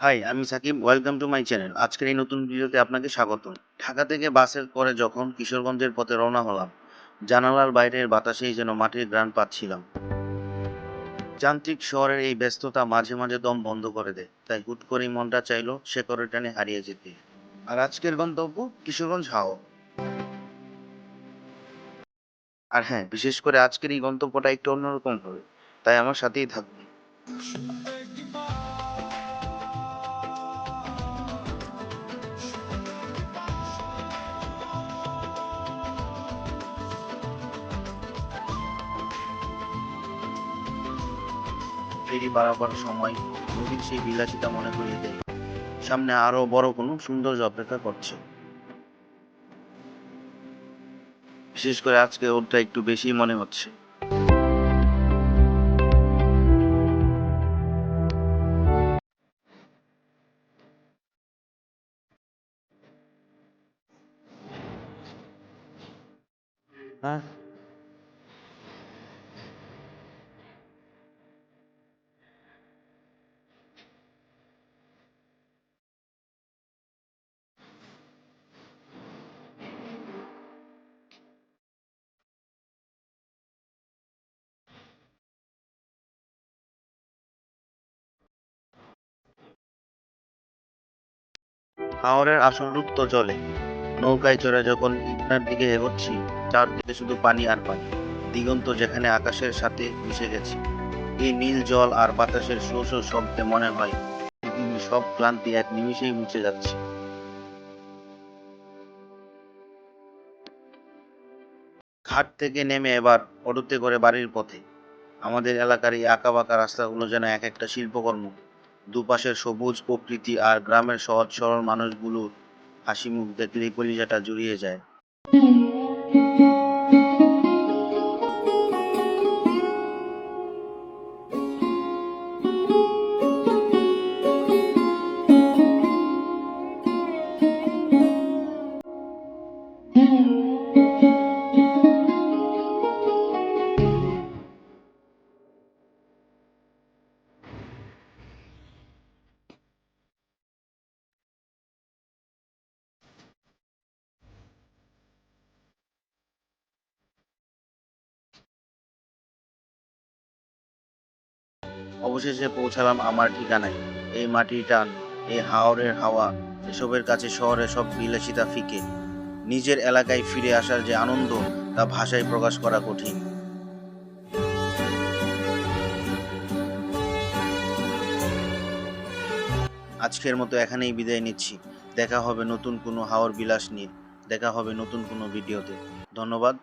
High, আমি Sakib. Welcome to my channel. আজকের এই নতুন ভিডিওতে আপনাকে স্বাগতম। ঢাকা থেকে বাসের করে যখন কিশোরগঞ্জের পথে রওনা হলাম, জানালার বাইরের বাতাসেই যেন মাটির ঘ্রাণ পাচ্ছিলাম। যান্ত্রিক শহরের এই ব্যস্ততা মাঝে মাঝে দম বন্ধ করে দেয়, তাই হুট করেই মনটা চাইলো শেকড়ের টানে হারিয়ে যেতে। আর আজকের গন্তব্য কিশোরগঞ্জ হাও। আর হ্যাঁ, বিশেষ করে আজকের এই গন্তব্যটা একটু অন্যরকম হবে, তাই আমার সাথেই থাকবে। ফেরি পারাপার সময় নদীর সেই বিলাসিতা মনে করিয়ে দেয় সামনে আরো বড় কোনো সৌন্দর্য অপেক্ষা করছে। বিশেষ করে আজকে ওটা একটু বেশি মনে হচ্ছে। হ্যাঁ, হাওরের আসল রূপ তো জলে। নৌকায় চড়ে যখন ইগনার দিকে এগোচ্ছি, চারদিকে শুধু পানি আর পানি। দিগন্ত যেখানে আকাশের সাথে মিশে গেছে। এই নীল জল আর বাতাসের শো শো শব্দে মনে হয় পৃথিবীর সব ক্লান্তি এক নিমিষেই মুছে যাচ্ছে। ঘাট থেকে নেমে এবার অটোতে করে বাড়ির পথে। আমাদের এলাকার এই আঁকাবাঁকা রাস্তাগুলো যেন এক একটা শিল্পকর্ম। দুপাশের সবুজ প্রকৃতি আর গ্রামের সহজ সরল মানুষগুলোর হাসি মুখ দেখলেই কলিজাটা জুড়িয়ে যায়। অবশেষে পৌঁছালাম আমার ঠিকানায়। এই মাটির টান, এই হাওরের হাওয়া, এসবের কাছে শহরের সব বিলাসিতা ফিকে। নিজের এলাকায় ফিরে আসার যে আনন্দ, তা ভাষায় প্রকাশ করা কঠিন। আজকের মতো এখানেই বিদায় নিচ্ছি। দেখা হবে নতুন কোনো হাওর বিলাস নিয়ে। দেখা হবে নতুন কোনো ভিডিওতে। ধন্যবাদ।